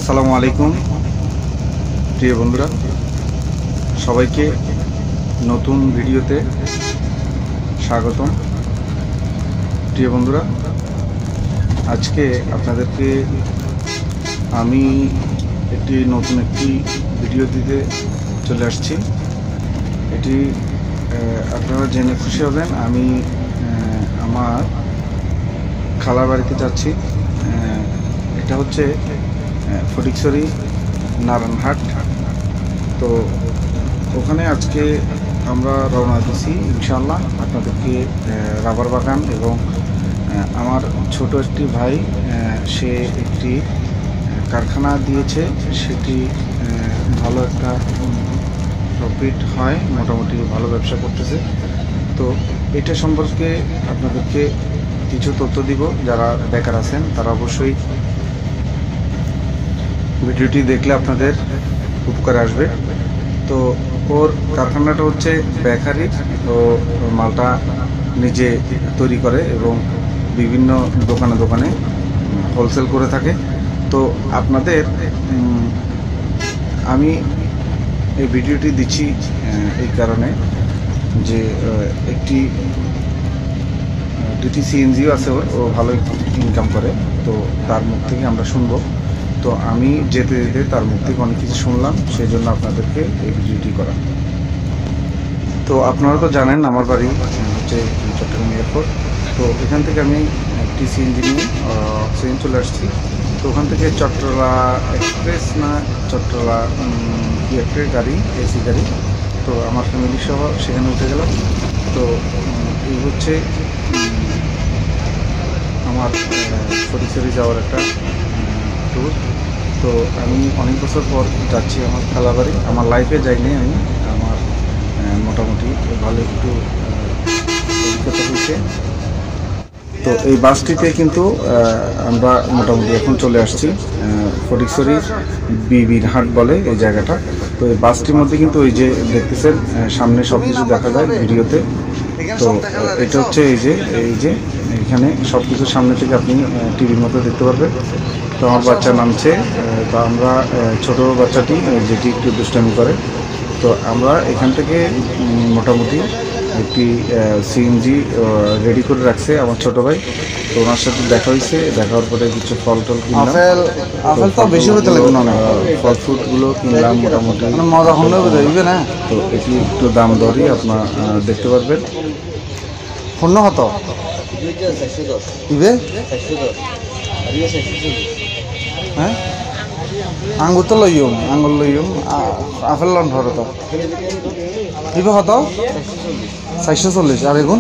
আসসালামু আলাইকুম প্রিয় বন্ধুরা, সবাইকে নতুন ভিডিওতে স্বাগতম। প্রিয় বন্ধুরা, আজকে আপনাদেরকে আমি নতুন একটি ভিডিও দিতে চলে আসছি। এটি আপনারা জেনে খুশি হবেন, আমি আমার খালার বাড়িতে যাচ্ছি। এটা হচ্ছে ফটিকছড়ি নারায়ণহাট। তো ওখানে আজকে আমরা রওনা দিছি ইনশাআল্লাহ। আপনাদেরকে রাবার বাগান এবং আমার ছোট একটি ভাই সে একটি কারখানা দিয়েছে, সেটি ভালো একটা প্রফিট হয়, মোটামুটি ভালো ব্যবসা করতেছে। তো এটা সম্পর্কে আপনাদেরকে কিছু তথ্য দিব। যারা বেকার আছেন তারা অবশ্যই ভিডিওটি দেখলে আপনাদের উপকারে আসবে। তো ওর কারখানাটা হচ্ছে বেকারি, ও মালটা নিজে তৈরি করে এবং বিভিন্ন দোকানে দোকানে হোলসেল করে থাকে। তো আপনাদের আমি এই ভিডিওটি দিচ্ছি এই কারণে যে একটি ডিটিসি এনজিও আছে, ও ভালো ইনকাম করে। তো তার মুখ থেকে আমরা শুনবো। তো আমি যেতে যেতে তার মুখ থেকে অনেক কিছু শুনলাম, সেই জন্য আপনাদেরকে এই ভিডিওটি করা। তো আপনারা তো জানেন আমার বাড়ি হচ্ছে চট্টগ্রাম এয়ারপোর্ট। তো এখান থেকে আমি একটি সিএনজি নিয়ে ট্রেন চলে আসছি। তো ওখান থেকে চট্টলা এক্সপ্রেস না চট্টলা কি একটা গাড়ি, এসি গাড়ি। তো আমার ফ্যামিলি সহ সেখানে উঠে গেলাম। তো এই হচ্ছে আমার ফটিকছড়ি যাওয়ার একটা ট্যুর। তো আমি অনেক বছর পর যাচ্ছি আমার খালা বাড়ি। আমার লাইফে যাইনি আমি, আমার মোটামুটি ভালো একটু অভিজ্ঞতা হয়েছে। তো এই বাসটিতে কিন্তু আমরা মোটামুটি এখন চলে আসছি ফটিকছড়ি বিবির হাট বলে এই জায়গাটা। তো এই বাসটির মধ্যে কিন্তু ওই যে দেখতেছেন সামনে সব কিছু দেখা যায় ভিডিওতে। তো এটা হচ্ছে এই যে এখানে সব কিছু সামনে থেকে আপনি টিভির মতো দেখতে পারবেন। তো আমার বাচ্চা নামছে। তো আমরা ছোট বাচ্চাটি যেটি একটু দুষ্টামি করে। তো আমরা এখান থেকে মোটামুটি একটি সিএনজি রেডি করে রাখছে আমার ছোট ভাই। তো ওনার সাথে দেখা হয়েছে, দেখার পরে কিছু ফল টল কিনলাম। আপেল তো বেশি হতে লাগবে না, ফল ফ্রুটগুলো কিনলাম মোটামুটি মজা হবে না। তো এটি একটু দাম দরই আপনার দেখতে পারবেন। পূর্ণ কত ইবে? হ্যাঁ, আঙ্গুর তো লইম, আঙ্গুর লইম, আপেল লন ধরো তো ইবে কত? 440। আর এগুন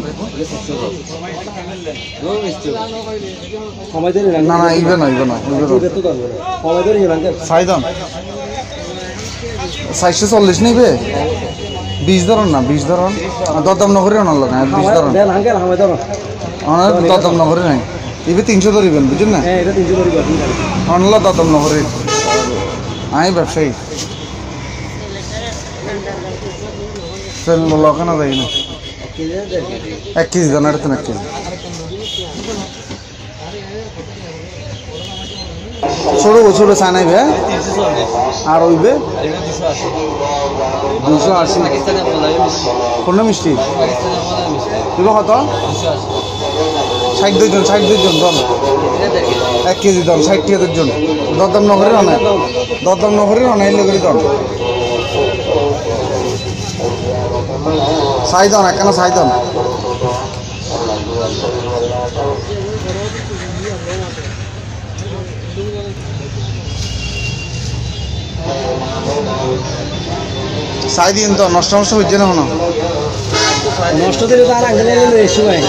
না না ইবে না, ইবে না, সাইদন 440 নিবে। 20 ধরন না, 20 ধরন দরদাম নগরী অনাল না, 20 ধরন দরদাম নগরী নাই। ইবে 300 ধরিবেন, বুঝলেন না? অনলা দরদাম নগরী। আমি ব্যবসায়ী লকানা যাই না। 1 কেজি দানা, এটা তো 1 কেজি। ছোট ছোট চা নাই বে। আর ওইবে 280। কোন মিষ্টি তুলো কত? 62 জন, 62 জন দন 1 কেজি দন, 60 জন। দরদাম নগরী অনেক, দরদাম নগরী অনেক লগরি দন সাইদন একখানা সাইদন। সাই দিন তো নষ্ট নষ্ট হচ্ছে না, হনো নষ্ট দিলে তো আর আগে এসে ভাই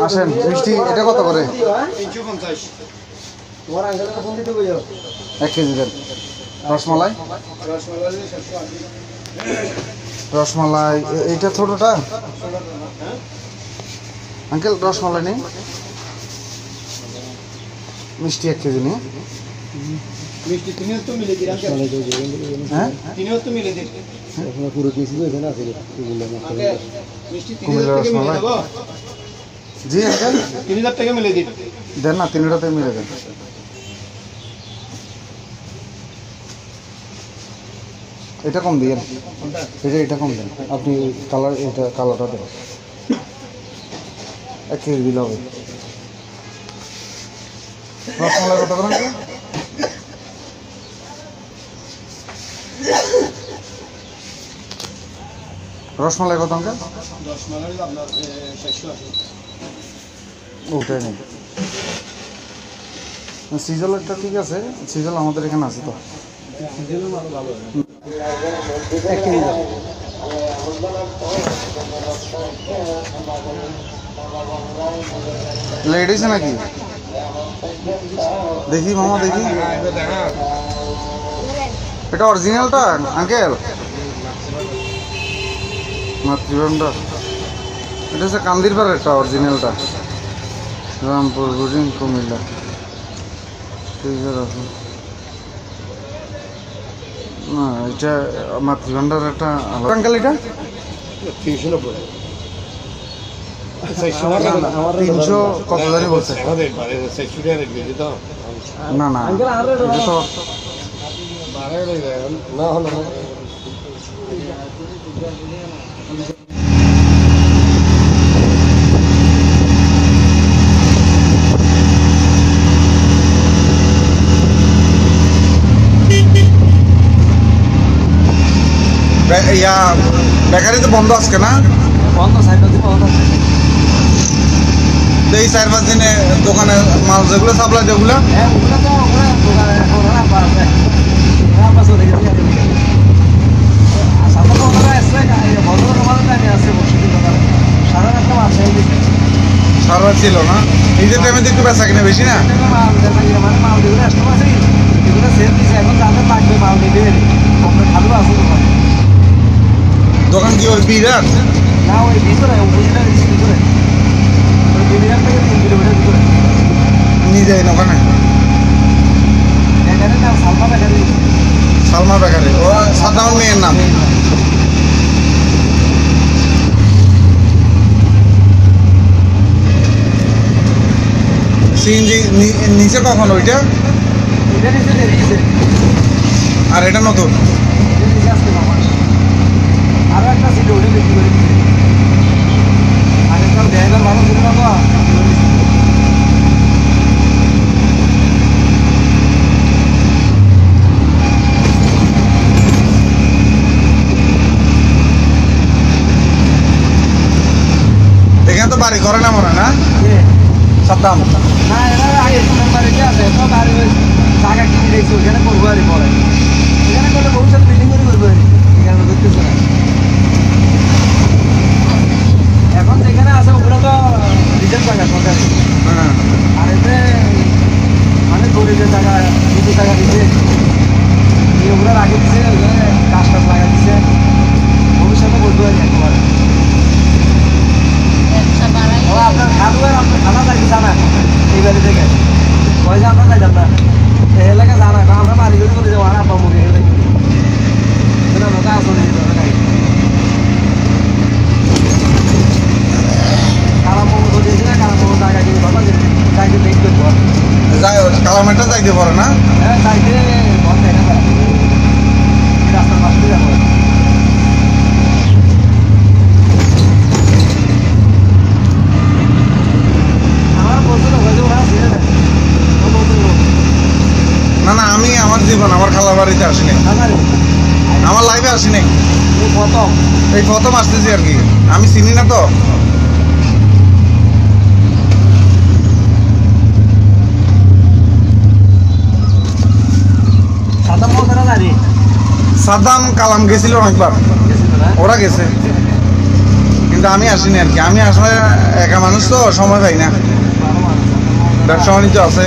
আসেন। মিষ্টি এটা কত করে? 1 কেজি দেন। রসমালাই, রসমালাই এইটা ছোটটা আঙ্কেল, রসমালাই নেই? মিষ্টি 1 কেজি নেই। মিষ্টি তিনিও তো মিলে দিলাম হ্যাঁ তিনিও তো মিলে দিন পুরো কিছু এখানে আছে মিষ্টি 3000 টাকা মিলে দেবো জি আঙ্কেল 3000 টাকা মিলে দিন দেন না, তিনটাতে মিলে দেন। এটা কম দিয়েন, এটা কম দেন আপনি। কালার এটা কালারটা দেন, 1 কেজি দিলে হবে। রসমালাই কত করে? রসমালাই কত অঙ্কেল? 10 মালাই আপনার 680 ওটাই নেই। সিজলটা ঠিক আছে, সিজল আমাদের এখানে আছে তো। লেডিস নাকি? দেখি মামা দেখি, এটা অরিজিনালটা আঙ্কেল? মাতৃভান্ডার, এটা হচ্ছে কান্দিরপাড়েরটা অরিজিনালটা, রামপুর বুঝিন কুমিল্লা। ঠিক আছে না, এটা মাতৃভান্ডার একটা আলাদা। আঙ্কেল এটা 300 কত জানি বলছে? না না, এটা তো ইয়া বেকারি তো বন্ধ আজকে না? বন্ধ, 4-5 দিন বন্ধ আছে। এই 4-5 দিনে দোকানে মাল যেগুলো সাপ্লাই যেগুলো হ্যাঁ, ওগুলো তো দোকানে ওরা পাবে, ওরা পাশে দেখে দেখে আর সামনে তো ওরা এসে বন্ধ করার টাইম আছে, বসে দোকানে সারা রাত মাল চাই দিতে সারা ছিল না। এই যে টাইমে একটু বেচা কিনা বেশি না? মাল দেখা গেলে মানে মাল যেগুলো আসতে পারছে এগুলো সেল দিচ্ছে, এখন যাদের লাগবে মাল নিবে আমরা খালু আছে দোকানে। দোকান কি ওই বিরাট না, ওই ভিতরে উপজেলার ভিতরে ওই বিবিরাম থেকে 3 কিলোমিটার ভিতরে নিয়ে যায় না ওখানে? এখানে নাম সালমা বেকারি। সালমা বেকারি, ও সাধারণ মেয়ের নাম। সিএনজি নিচে কখন ওইটা? এটা নিচে দেরিয়েছে, আর এটা নতুন? এটা নিচে আসতে বাবা আরো একটা ছিল, ওটা বিক্রি করে দিচ্ছে। আগেকাল দেয়ার মানুষ ছিল না তো, এখানে তো বাড়ি করে না মনে হয় না? সাদ্দাম না এরা আগে বাড়িতে আছে তো, বাড়ি ওই জায়গা কিনে রেখেছে, ওখানে করবো আর পরে এখানে করলে ভবিষ্যৎ বিল্ডিং করে করবো আর এখানে করতেছে না। এখন যেখানে আছে ওগুলো তো রিজার্ভ জায়গা সরকারি, হ্যাঁ। আর এতে মানে গরিবের জায়গা দুটো জায়গা দিচ্ছে, ওগুলো আগে দিচ্ছে, গাছ টাছ লাগা দিচ্ছে, ভবিষ্যতে করবো আর একবার। ও আপনার খালু আর আপনার খালা থাকি জানা এই বাড়ি থেকে পয়সা আমরা যাইতাম না, এই এলাকা জানা আমরা বাড়ি করে চলে যাবো, আর আপনার মুখে হেলে নৌকা আসলে কালামো দিয়েছি না, কালামো জায়গা কিনে বাবা চাইতে বেশ করবো, কালামেরটা যাইতে পারে না? হ্যাঁ চাইতে ঘর দেখা যায় রাস্তার পাশে যাবো। না না, আমি আমার জীবন আমার খালা বাড়িতে আসিনি, আমার লাইফে আসিনি, এই প্রথম আসতেছি আর কি। আমি চিনি না তো। সাদ্দাম কালাম গেছিল অনেকবার, ওরা গেছে, কিন্তু আমি আসিনি আর কি। আমি আসলে একা মানুষ তো, সময় পাই না, ব্যবসা বাণিজ্য আছে।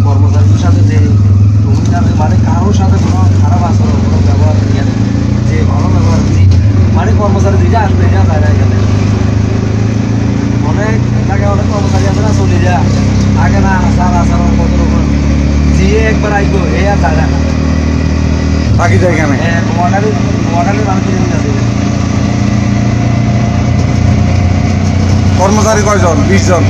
কর্মচারীর সাথে যে কর্মচারী দিকে আসবে এটা যায় না এখানে অনেক জায়গায় অনেক কর্মচারী আছে না চলে যায় আগে না আসার আসার কত রকম দিয়ে একবার আইবো এই আর যায় না থাকি যায় এখানে হ্যাঁ নোয়াখালী মানুষ আছে কর্মচারী কয়জন 20 জন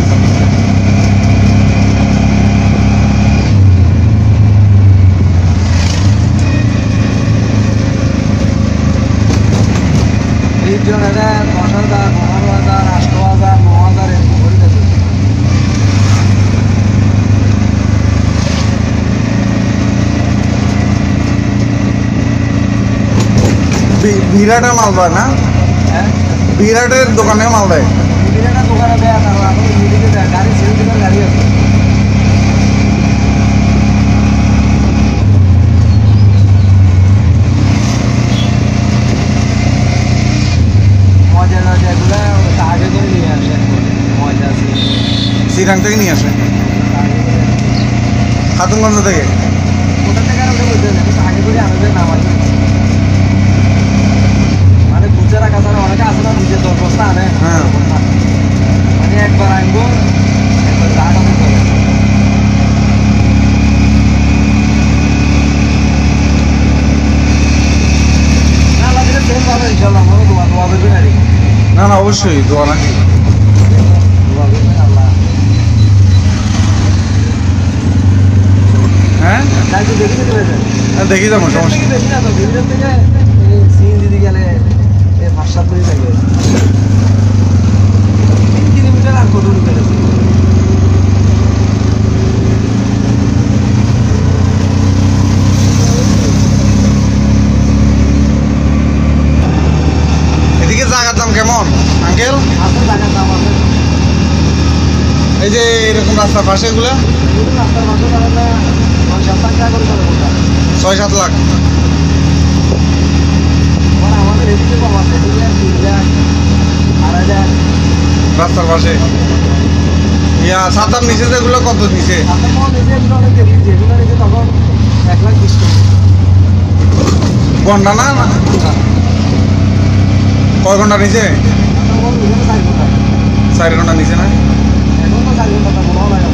জন এটা 10,000 15,000 8,000 9,000 এরকম করে দিচ্ছে বিরাটের মাল দেয় না হ্যাঁ বিরাটের দোকানে মাল দেয় এটা দোকানে দেয় তারপর আপনি মিডিকে দেয় গাড়ি ছেড়ে দিবেন গাড়ি আছে মজা না যেগুলো আগে করে নিয়ে আসে মজা আছে শ্রীরাং থেকে নিয়ে আসে খাতুনগঞ্জ থেকে ওটা থেকে আর ওটা বলতে আগে করে আমাদের নাম আছে মানে খুচরা রাখা ছাড়া অনেকে আছে না নিজের 10 বস্তা আনে হ্যাঁ মানে একবার আনবো একবার টাকা দিতে হবে না লাগলে সেম পাবে ইনশাআল্লাহ আমরা দোয়া করবে না রে না না অবশ্যই দোয়া নাকি দোয়া করবে আল্লাহ হ্যাঁ তাই তো দেখি দিতে হবে দেখি যাবো সমস্যা বেশি না তো ভিডিও থেকে সিন দিতে গেলে এই 5-7 মিনিট লাগে 3 কিলোমিটার আর কত দূর গেছে এদিকে জায়গার দাম কেমন আঙ্কেল আসল জায়গার দাম আছে এই যে এরকম রাস্তার পাশে এগুলা কিন্তু রাস্তার মাঝে তাহলে 5-7 টাকা করে চলে কোনটা 6-7 লাখ মানে আমাদের এদিকে কম আছে এদিকে 3 লাখ 2.5 লাখ রাস্তার পাশে ইয়া সাতার নিচে যেগুলো কত নিচে আপনার মনে নিজে এগুলো অনেক দেখি যেগুলো নিচে তখন 1,20,000 ঘন্টা না কয় ঘন্টা নিচে আপনার মনে নিজে 4 ঘন্টা 4 ঘন্টা নিচে না এখন তো 4 ঘন্টা মনে হয় না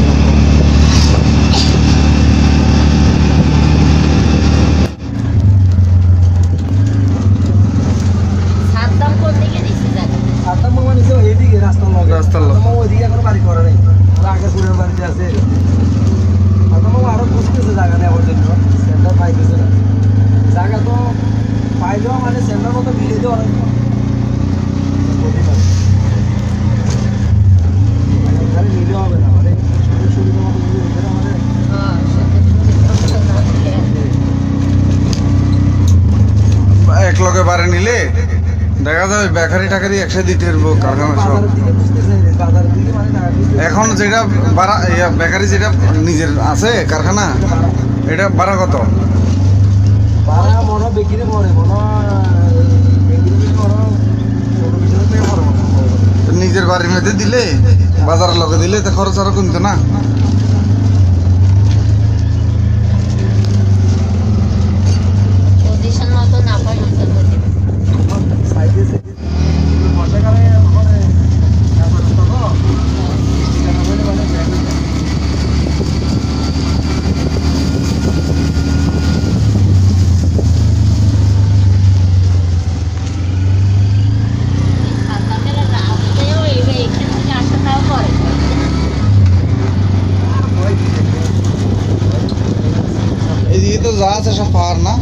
সাতটা মামা নিচে এইদিকে রাস্তার লগে রাস্তার লগে। মামা ওইদিকে এখন বাড়ি করে নাই আগে পুরের বাড়িতে আছে সাতটা মামা আরো বুঝতেছে জায়গা নেওয়ার জন্য সেন্টার পাইতেছে না জায়গা তো পাইলেও মানে সেন্টার মতো মিলিয়ে দেওয়া অনেক কঠিন আছে ওখানে মিলে হবে না মানে সুবিধা মতো যদি ওখানে আমাদের এক লগে বারে নিলে দেখা যাবে বেকারি টাকারি একসাথে দিতে পারবো কারখানা সব বাজারের দিকে বুঝতেছে বাজারের দিকে মানে টাকা বুঝতেছে এখন যেটা ভাড়া বেকারি যেটা নিজের আছে কারখানা এটা ভাড়া কত ভাড়া মনে বিক্রি করে মনে বিক্রি মনে 15-20 টাকা পড়ে নিজের বাড়ির মধ্যে দিলে বাজারের লগে দিলে তো খরচ আরো কমতো না পজিশন মতো না পাই সাইডে সাইডে বর্ষাকালে মানে রাস্তা তো টাকা মানে মানে এখান থেকে আসা তাও করে এইদিকে তো যা আছে সব পাহাড় না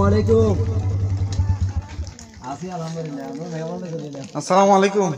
আলাইকুম। আছি আলহামদুলিল্লাহ। আমরা মেহমান দেখে দিলাম। আসসালামু আলাইকুম।